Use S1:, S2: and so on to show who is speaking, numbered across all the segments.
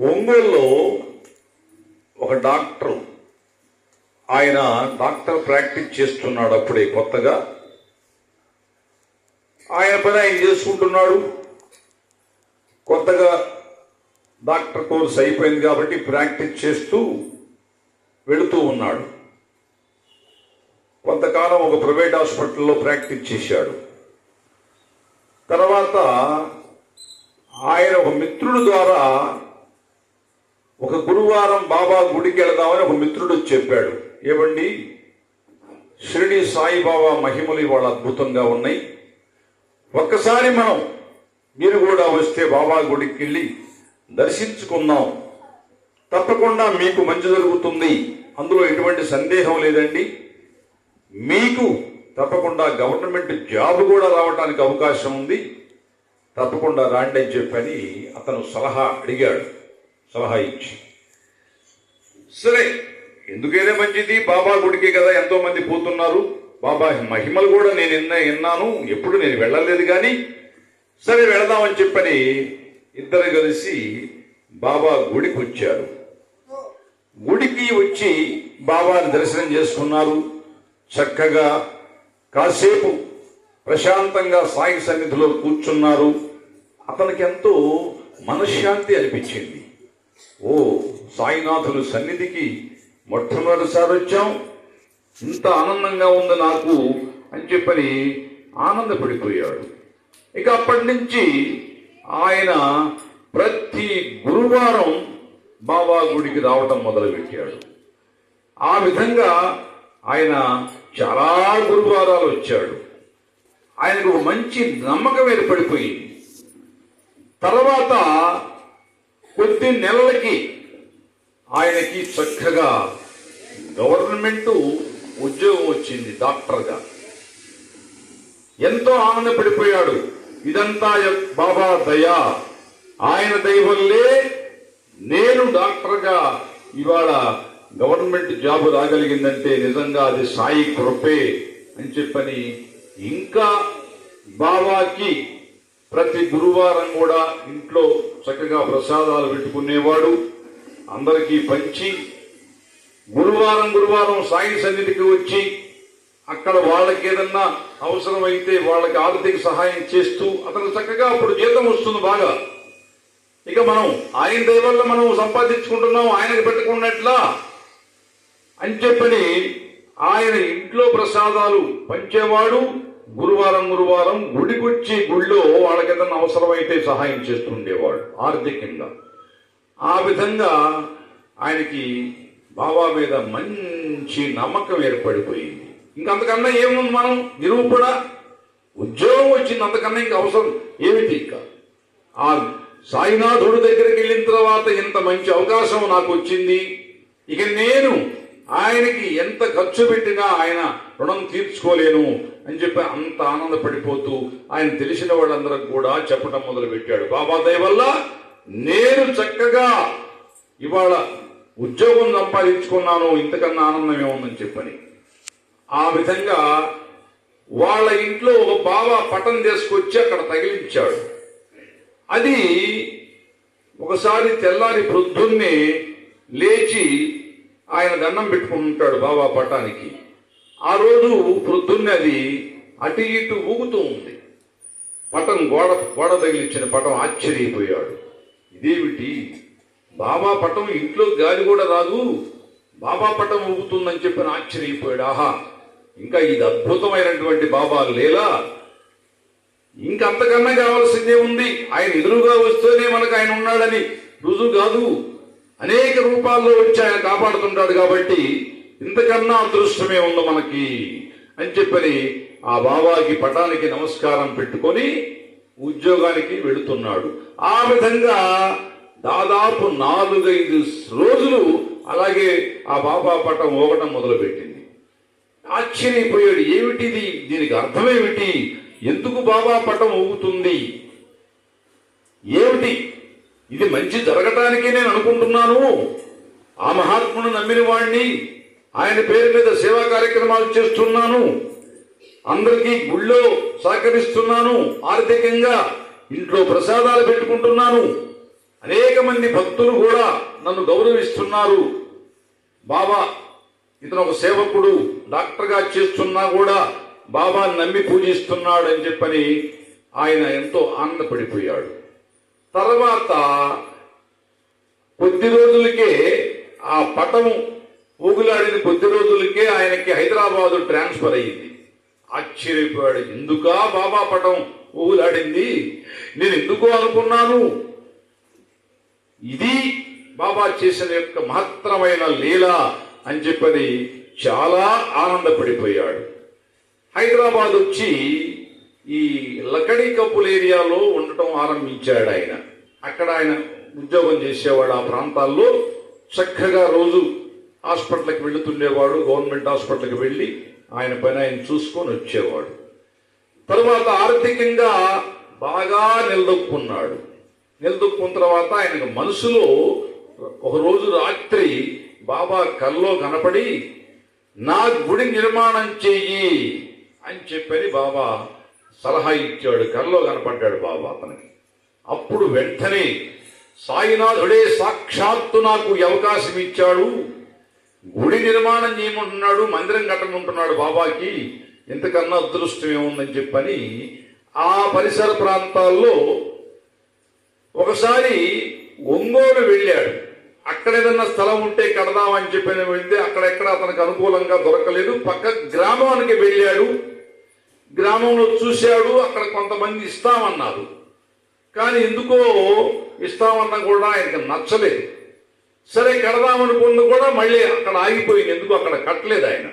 S1: ఒంగోలులో ఒక డాక్టర్, ఆయన డాక్టర్ ప్రాక్టీస్ చేస్తున్నాడు. అప్పుడే కొత్తగా ఆయన పని ఆయన చేసుకుంటున్నాడు. కొత్తగా డాక్టర్ కోర్స్ అయిపోయింది కాబట్టి ప్రాక్టీస్ చేస్తూ వెళుతూ ఉన్నాడు. కొంతకాలం ఒక ప్రైవేట్ హాస్పిటల్లో ప్రాక్టీస్ చేశాడు. తర్వాత ఆయన ఒక మిత్రుడు ద్వారా ఒక గురువారం బాబా గుడికి వెళదామని ఒక మిత్రుడు చెప్పాడు. ఏమండి, షిరిడి సాయిబాబా మహిమలు ఇవాళ అద్భుతంగా ఉన్నాయి, ఒక్కసారి మీరు కూడా వస్తే బాబా గుడికి వెళ్ళి దర్శించుకుందాం, తప్పకుండా మీకు మంచి జరుగుతుంది, అందులో ఎటువంటి సందేహం లేదండి, మీకు తప్పకుండా గవర్నమెంట్ జాబ్ కూడా రావడానికి అవకాశం ఉంది, తప్పకుండా రాండి అని చెప్పని అతను సలహా అడిగాడు. సలహా ఇచ్చి, సరే ఎందుకైనా మంచిది, బాబా గుడికి కదా ఎంతో మంది పోతున్నారు, బాబా మహిమలు కూడా నేను విన్నాను, ఎప్పుడు నేను వెళ్ళలేదు కానీ సరే వెళదామని చెప్పని ఇద్దరు కలిసి బాబా గుడికి వచ్చారు. గుడికి వచ్చి బాబాని దర్శనం చేసుకున్నారు. చక్కగా కాసేపు ప్రశాంతంగా సాయి సన్నిధిలో కూర్చున్నారు. అతనికి ఎంతో మనశ్శాంతి అనిపించింది. ఓ, సాయినాథులు సన్నిధికి మొట్టమొదటిసారి వచ్చాం, ఇంత ఆనందంగా ఉంది నాకు అని చెప్పని ఆనందపడిపోయాడు. ఇక అప్పటి నుంచి ఆయన ప్రతి గురువారం బాబా గుడికి రావటం మొదలుపెట్టాడు. ఆ విధంగా ఆయన చాలా గురువారాలు వచ్చాడు. ఆయనకు ఒక మంచి నమ్మకం ఏర్పడిపోయింది. తర్వాత కొద్ది నెలలకి ఆయనకి చక్కగా గవర్నమెంట్ ఉద్యోగం వచ్చింది డాక్టర్గా. ఎంతో ఆనందపడిపోయాడు. ఇదంతా బాబా దయా, ఆయన దయ వల్లే నేను డాక్టర్గా ఇవాళ గవర్నమెంట్ జాబ్ రాగలిగిందంటే నిజంగా అది సాయి కృపే అని చెప్పని ఇంకా బాబాకి ప్రతి గురువారం కూడా ఇంట్లో చక్కగా ప్రసాదాలు పెట్టుకునేవాడు, అందరికీ పంచి గురువారం సాయి సన్నిధికి వచ్చి అక్కడ వాళ్ళకి ఏదన్నా అవసరమైతే వాళ్ళకి ఆర్థిక సహాయం చేస్తూ అతను చక్కగా అప్పుడు జీతం వస్తుంది బాగా. ఇక ఆయన దయ వల్ల మనం సంపాదించుకుంటున్నాం, ఆయనకు పెట్టుకున్నట్లా అని చెప్పని ఆయన ఇంట్లో ప్రసాదాలు పంచేవాడు. గురువారం గుడికొచ్చి గుళ్ళో వాళ్ళకి ఏదన్నా అవసరమైతే సహాయం చేస్తుండేవాడు ఆర్థికంగా. ఆ విధంగా ఆయనకి బాబా మీద మంచి నమ్మకం ఏర్పడిపోయింది. ఇంకంతకన్నా ఏముంది, నిరూపణ ఉద్యోగం వచ్చింది, అంతకన్నా ఇంకా అవసరం ఏమిటి? ఇంకా ఆ సాయినాథుడి దగ్గరికి వెళ్ళిన తర్వాత ఇంత మంచి అవకాశం నాకు వచ్చింది, ఇక నేను ఆయనకి ఎంత ఖర్చు పెట్టినా ఆయన రుణం తీర్చుకోలేను అని చెప్పి అంత ఆనందపడిపోతూ ఆయన తెలిసిన వాళ్ళందరికి కూడా చెప్పడం మొదలు పెట్టాడు. బాబా దయ వల్ల నేను చక్కగా ఇవాళ ఉద్యోగం సంపాదించుకున్నాను, ఇంతకన్నా ఆనందం ఏముందని చెప్పని. ఆ విధంగా వాళ్ళ ఇంట్లో ఒక బాబా పటం తీసుకొచ్చి అక్కడ తగిలించాడు. అది ఒకసారి తెల్లారి ప్రొద్దున్నే లేచి ఆయన దండం పెట్టుకుంటాడు బాబా పటానికి. ఆ రోజు ప్రొద్దున్నే అది అటు ఇటు ఊగుతూ ఉంది. పటం గోడ తగిలించిన పటం. ఆశ్చర్యపోయాడు, ఇదేమిటి, బాబా పటం ఇంట్లో గాలి కూడా రాదు, బాబా పటం ఊగుతుందని చెప్పని ఆశ్చర్యపోయాడు. ఆహా, ఇంకా ఇది అద్భుతమైనటువంటి బాబా లేలా, ఇంకంతకన్నా కావాల్సిందే ఉంది. ఆయన ఎదురుగా వస్తేనే మనకు ఆయన ఉన్నాడని రుజువు కాదు, అనేక రూపాల్లో వచ్చి ఆయన కాపాడుతుంటాడు కాబట్టి ఇంతకన్నా అదృష్టమే ఉంది మనకి అని చెప్పని ఆ బాబాకి పటానికి నమస్కారం పెట్టుకొని ఉద్యోగానికి వెళుతున్నాడు. ఆ విధంగా దాదాపు 4-5 రోజులు అలాగే ఆ బాబా పటం ఊగటం మొదలుపెట్టింది. ఆశ్చర్యపోయాడు, ఏమిటిది, దీనికి అర్థమేమిటి, ఎందుకు బాబా పటం ఊగుతుంది, ఏమిటి, ఇది మంచి జరగటానికే నేను అనుకుంటున్నాను, ఆ మహాత్మును నమ్మిన వాణ్ణి, ఆయన పేరు మీద సేవా కార్యక్రమాలు చేస్తున్నాను, అందరికీ గుళ్ళో సహకరిస్తున్నాను, ఆర్థికంగా ఇంట్లో ప్రసాదాలు పెట్టుకుంటున్నాను అనేక మంది భక్తులు కూడా నన్ను గౌరవిస్తున్నారు. బాబా ఇతను ఒక సేవకుడు, డాక్టర్గా చేస్తున్నా కూడా బాబాని నమ్మి పూజిస్తున్నాడు అని చెప్పని ఆయన ఎంతో ఆనందపడిపోయాడు. తర్వాత కొద్ది రోజులకే ఆ పటం ఊగులాడిన కొద్ది రోజులకే ఆయనకి హైదరాబాదు ట్రాన్స్ఫర్ అయ్యింది. ఆశ్చర్యపోయాడు. ఎందుకా బాబా పటం ఊగులాడింది, నేను ఎందుకో అనుకున్నాను. ఇది బాబా చేసిన యొక్క మహత్తరమైన లీల అని చెప్పని చాలా ఆనందపడిపోయాడు. హైదరాబాద్ వచ్చి ఈ లకడీ కప్పుల ఏరియాలో ఉండటం ఆరంభించాడు ఆయన. అక్కడ ఆయన ఉద్యోగం చేసేవాడు. ఆ ప్రాంతాల్లో చక్కగా రోజు హాస్పిటల్కి వెళుతుండేవాడు. గవర్నమెంట్ హాస్పిటల్కి వెళ్ళి ఆయన పని ఆయన చూసుకొని వచ్చేవాడు. తరువాత ఆర్థికంగా బాగా నిలదొక్కున్నాడు. నిలదొక్కున్న తర్వాత ఆయనకు మనసులో ఒకరోజు రాత్రి బాబా కల్లో కనపడి, నా గుడి నిర్మాణం చెయ్యి అని చెప్పని బాబా సలహా ఇచ్చాడు. కల్లో కనపడ్డాడు బాబా అతనికి. అప్పుడు వెంటనే సాయినాథుడే సాక్షాత్తు నాకు ఈ అవకాశం ఇచ్చాడు, గుడి నిర్మాణం చేయమంటున్నాడు, మందిరం కట్టమంటున్నాడు బాబాకి, ఇంతకన్నా అదృష్టం ఏముందని చెప్పని ఆ పరిసర ప్రాంతాల్లో ఒకసారి ఒంగోలు వెళ్ళాడు. అక్కడ ఏదన్నా స్థలం ఉంటే కడదామని చెప్పని వెళ్తే అక్కడెక్కడ అతనికి అనుకూలంగా దొరకలేదు. పక్క గ్రామానికి వెళ్ళాడు. గ్రామంలో చూశాడు, అక్కడ కొంతమంది ఇస్తామన్నారు. కానీ ఎందుకో ఇస్తామన్నా కూడా ఆయనకి నచ్చలేదు. సరే కడదామనుకున్న కూడా మళ్ళీ అక్కడ ఆగిపోయింది. ఎందుకు అక్కడ కట్టలేదు ఆయన.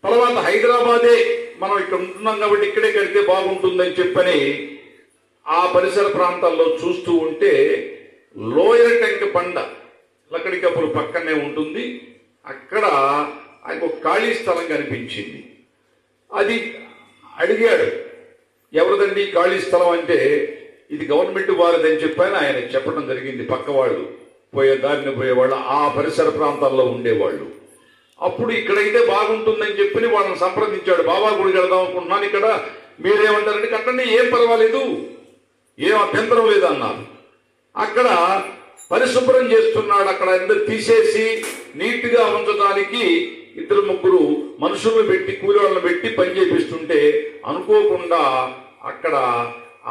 S1: తర్వాత హైదరాబాదే మనం ఇక్కడ ఉంటున్నాం కాబట్టి ఇక్కడే కడితే బాగుంటుందని చెప్పని ఆ పరిసర ప్రాంతాల్లో చూస్తూ ఉంటే లోయర్ టెంక బండ లకడి కప్పుల పక్కనే ఉంటుంది. అక్కడ ఆయనకు ఒక ఖాళీ స్థలం కనిపించింది. అది అడిగాడు, ఎవరిదండి ఖాళీ స్థలం అంటే, ఇది గవర్నమెంట్ వారిదని చెప్పని ఆయన చెప్పడం జరిగింది. పక్క వాళ్ళు దారిని పోయేవాళ్ళు, ఆ పరిసర ప్రాంతాల్లో ఉండేవాళ్ళు. అప్పుడు ఇక్కడైతే బాగుంటుందని చెప్పి వాళ్ళని సంప్రదించాడు. బాబా గుడి కడదాం అనుకుంటున్నాను, ఇక్కడ మీరేమంటారంటే కట్టండి, ఏం పర్వాలేదు, ఏం అభ్యంతరం లేదన్నారు. అక్కడ పరిశుభ్రం చేస్తున్నాడు. అక్కడ అందరు తీసేసి నీట్గా ఉంచడానికి ఇద్దరు ముగ్గురు మనుషులను పెట్టి, కూలి వాళ్ళని పెట్టి పని చేపిస్తుంటే అనుకోకుండా అక్కడ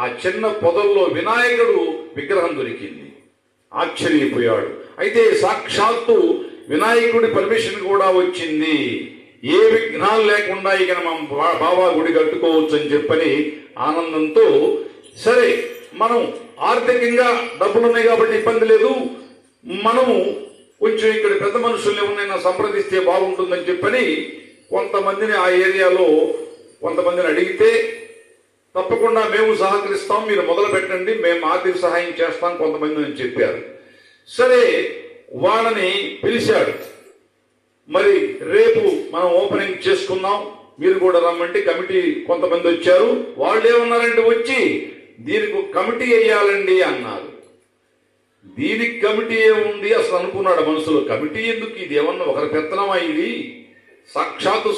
S1: ఆ చిన్న పొదల్లో వినాయకుడు విగ్రహం దొరికింది. ఆశ్చర్యపోయాడు. అయితే సాక్షాత్తు వినాయకుడి పర్మిషన్ కూడా వచ్చింది. ఏ విఘ్నాలు లేకుండా ఇక మనం బాబా గుడి కట్టుకోవచ్చు అని చెప్పని ఆనందంతో, సరే మనం ఆర్థికంగా డబ్బులు ఉన్నాయి కాబట్టి ఇబ్బంది లేదు, మనము కొంచెం ఇక్కడ పెద్ద మనుషుల్ని ఎవరైనా సంప్రదిస్తే బాగుంటుందని చెప్పని కొంతమందిని ఆ ఏరియాలో కొంతమందిని అడిగితే, తప్పకుండా మేము సహకరిస్తాం, మీరు మొదలు పెట్టండి, మేము ఆర్థిక సహాయం చేస్తాం కొంతమంది అని చెప్పారు. సరే వాళ్ళని పిలిచాడు. మరి రేపు మనం ఓపెనింగ్ చేసుకుందాం, మీరు కూడా రమ్మంటే కమిటీ కొంతమంది వచ్చారు. వాళ్ళు ఏమన్నారంటే, వచ్చి దీనికి కమిటీ వేయాలండి అన్నారు. దీనికి కమిటీ ఏముంది అసలు అనుకున్నాడు మనసులో. కమిటీ ఎందుకు, ఇది ఏమన్నా ఒకరి పెత్తనమా, ఇది సాక్షాత్తు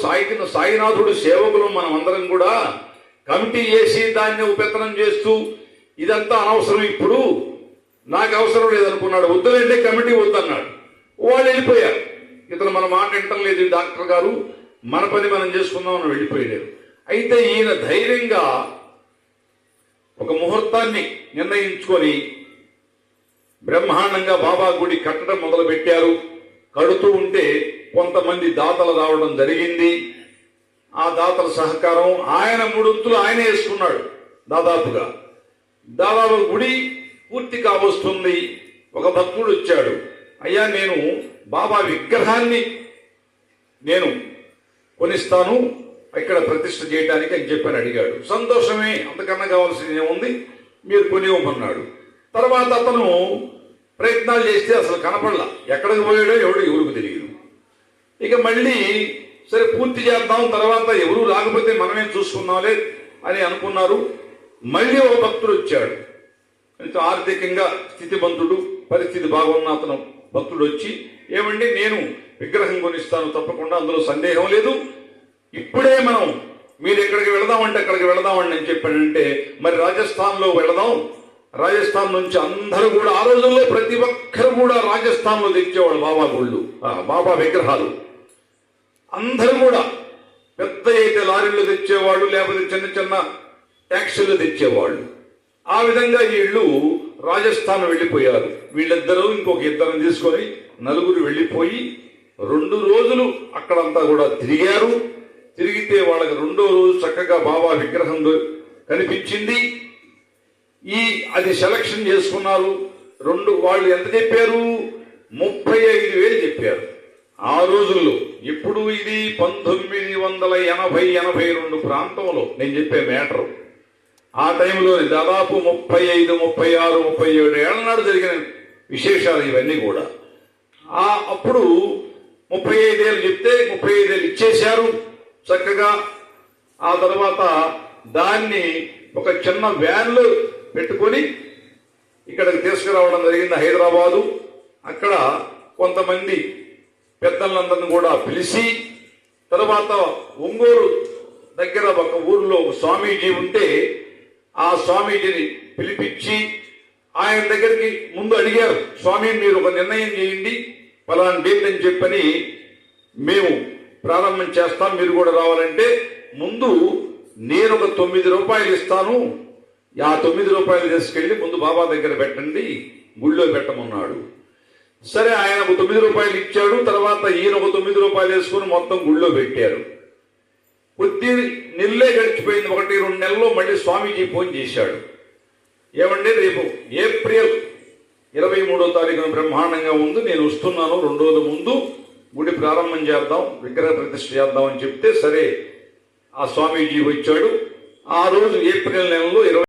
S1: సాయినాథుడు సేవకులు మనం అందరం కూడా కమిటీ వేసి దాన్ని ఉపేతనం చేస్తూ ఇదంతా అనవసరం, ఇప్పుడు నాకు అవసరం లేదనుకున్నాడు. వద్దులేంటే కమిటీ వద్దన్నాడు. వాళ్ళు వెళ్ళిపోయారు. ఇతను మన మాట వింటలేదు డాక్టర్ గారు, మన పని మనం చేసుకుందాం అని వెళ్ళిపోయారు. అయితే ఈయన ధైర్యంగా ఒక ముహూర్తాన్ని నిర్ణయించుకొని బ్రహ్మాండంగా బాబా గుడి కట్టడం మొదలు పెట్టారు. కడుతూ ఉంటే కొంతమంది దాతలు రావడం జరిగింది. ఆ దాతల సహకారం ఆయన మూడొంతులు ఆయనే వేసుకున్నాడు. దాదాపు గుడి పూర్తి కావస్తుంది. ఒక భక్తుడు వచ్చాడు, అయ్యా నేను బాబా విగ్రహాన్ని నేను కొనిస్తాను ఇక్కడ ప్రతిష్ఠ చేయడానికి అని చెప్పని అడిగాడు. సంతోషమే, అంతకన్నా కావాల్సింది ఏముంది, మీరు కొనివ్వమన్నాడు. తర్వాత అతను ప్రయత్నాలు చేస్తే అసలు కనపడలా, ఎక్కడికి పోయాడో ఎవరికి తెలియదు. ఇక మళ్ళీ సరే పూర్తి చేద్దాం, తర్వాత ఎవరు రాకపోతే మనమే చూసుకుందాంలే అని అనుకున్నారు. మళ్ళీ ఒక భక్తుడు వచ్చాడు, కొంచెం ఆర్థికంగా స్థితివంతుడు, పరిస్థితి బాగున్న అతను భక్తుడు వచ్చి, ఏమండి నేను విగ్రహం కొనిస్తాను తప్పకుండా, అందులో సందేహం లేదు, ఇప్పుడే మనం మీరు ఎక్కడికి వెళదామంటే అక్కడికి వెళదామండి అని చెప్పాడంటే, మరి రాజస్థాన్లో వెళదాం, రాజస్థాన్ నుంచి అందరూ కూడా ఆ రోజుల్లో ప్రతి ఒక్కరు కూడా రాజస్థాన్లో తెచ్చేవాళ్ళు బాబా గుళ్ళు, బాబా విగ్రహాలు. అందరూ కూడా పెద్ద అయితే లారీలు తెచ్చేవాళ్ళు, లేకపోతే చిన్న చిన్న ట్యాక్సీలు తెచ్చేవాళ్ళు. ఆ విధంగా వీళ్ళు రాజస్థాన్ వెళ్ళిపోయారు. వీళ్ళిద్దరూ ఇంకొక ఇద్దరిని తీసుకొని నలుగురు వెళ్ళిపోయి 2 రోజులు అక్కడంతా కూడా తిరిగారు. తిరిగితే వాళ్ళకి 2వ రోజు చక్కగా బాబా విగ్రహం కనిపించింది. అది సెలక్షన్ చేసుకున్నారు. వాళ్ళు ఎంత చెప్పారు? 35,000 చెప్పారు ఆ రోజుల్లో. ఇప్పుడు ఇది 1980-82 ప్రాంతంలో నేను చెప్పే మ్యాటర్. ఆ టైంలో దాదాపు 35, 36, 37 ఏళ్ల నాడు జరిగిన విశేషాలు ఇవన్నీ కూడా. అప్పుడు 35,000 చెప్తే 35,000 ఇచ్చేశారు చక్కగా. ఆ తర్వాత దాన్ని ఒక చిన్న వ్యాన్లో పెట్టుకొని ఇక్కడికి తీసుకురావడం జరిగింది, హైదరాబాదు. అక్కడ కొంతమంది పెద్దలందరిని కూడా పిలిచి, తర్వాత ఒంగోలు దగ్గర ఒక ఊర్లో ఒక స్వామీజీ ఉంటే ఆ స్వామీజీని పిలిపించి ఆయన దగ్గరికి ముందు అడిగారు, స్వామి మీరు ఒక నిర్ణయం చేయండి, పలానా డేట్ అని చెప్పని మేము ప్రారంభం చేస్తాం, మీరు కూడా రావాలంటే ముందు నేను ఒక 9 రూపాయలు ఇస్తాను, ఆ 9 రూపాయలు తీసుకెళ్లి ముందు బాబా దగ్గర పెట్టండి, గుళ్ళో పెట్టమన్నాడు. సరే, ఆయన ఒక 9 రూపాయలు ఇచ్చాడు. తర్వాత ఈయన ఒక 9 రూపాయలు వేసుకుని మొత్తం గుళ్ళో పెట్టారు. కొద్ది నెలలే గడిచిపోయింది. 1-2 నెలల్లో మళ్ళీ స్వామీజీ ఫోన్ చేశాడు, ఏమంటే రేపు ఏప్రిల్ 23వ తారీఖున బ్రహ్మాండంగా ఉంది, నేను వస్తున్నాను, 2 రోజుల ముందు గుడి ప్రారంభం చేద్దాం, విగ్రహ ప్రతిష్ఠ చేద్దాం అని చెప్తే సరే ఆ స్వామీజీ వచ్చాడు. ఆ రోజు ఏప్రిల్ నెలలో